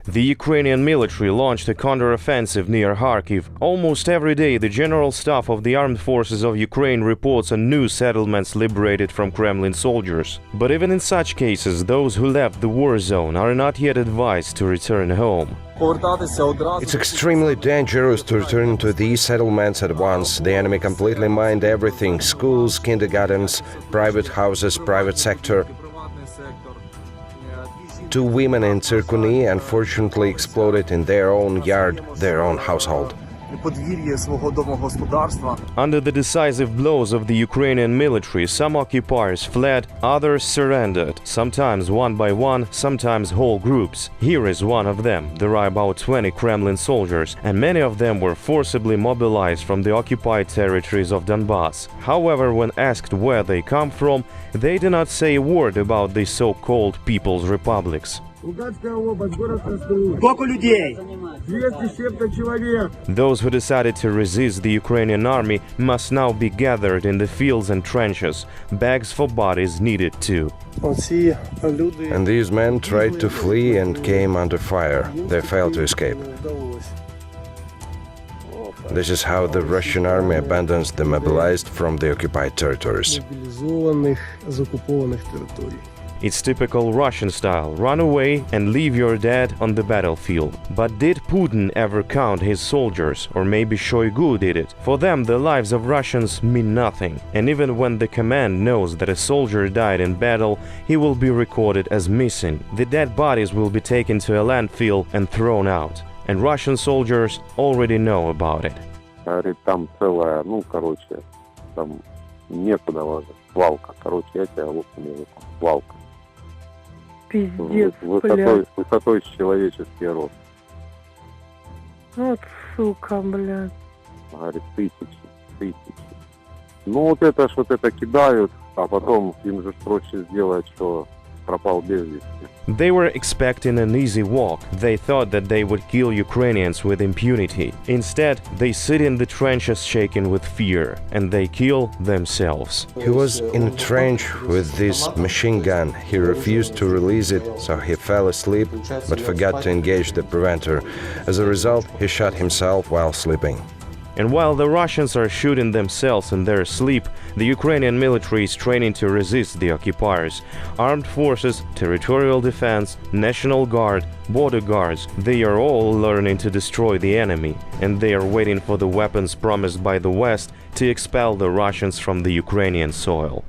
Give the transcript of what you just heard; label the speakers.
Speaker 1: The Ukrainian military launched a counter-offensive near Kharkiv. Almost every day, the General Staff of the Armed Forces of Ukraine reports on new settlements liberated from Kremlin soldiers. But even in such cases, those who left the war zone are not yet advised to return home.
Speaker 2: It's extremely dangerous to return to these settlements at once. The enemy completely mined everything: schools, kindergartens, private houses, private sector. 2 women in Sergei unfortunately exploded in their own yard, their own household.
Speaker 1: Under the decisive blows of the Ukrainian military, some occupiers fled, others surrendered, sometimes one by one, sometimes whole groups. Here is one of them. There are about 20 Kremlin soldiers, and many of them were forcibly mobilized from the occupied territories of Donbas. However, when asked where they come from, they do not say a word about the so-called People's Republics. Those who decided to resist the Ukrainian army must now be gathered in the fields and trenches. Bags for bodies needed too.
Speaker 2: And these men tried to flee and came under fire. They failed to escape. This is how the Russian army abandons the mobilized from the occupied territories.
Speaker 1: It's typical Russian style: run away and leave your dead on the battlefield. But did Putin ever count his soldiers? Or maybe Shoigu did it? For them, the lives of Russians mean nothing. And even when the command knows that a soldier died in battle, he will be recorded as missing. The dead bodies will be taken to a landfill and thrown out. And Russian soldiers already know about it.
Speaker 3: Там целая, там некуда ложить, свалка. Я тебя лучше свалка.
Speaker 4: Пиздец,
Speaker 3: высотой с человеческий рост.
Speaker 4: Вот сука, блядь.
Speaker 3: Говорит, тысячи. Ну вот это кидают, а потом им же проще сделать, что пропал без вести.
Speaker 1: They were expecting an easy walk. They thought that they would kill Ukrainians with impunity. Instead, they sit in the trenches shaken with fear, and they kill themselves.
Speaker 2: He was in a trench with this machine gun. He refused to release it, so he fell asleep, but forgot to engage the preventer. As a result, he shot himself while sleeping.
Speaker 1: And while the Russians are shooting themselves in their sleep, the Ukrainian military is training to resist the occupiers. Armed forces, territorial defense, National Guard, border guards, they are all learning to destroy the enemy, and they are waiting for the weapons promised by the West to expel the Russians from the Ukrainian soil.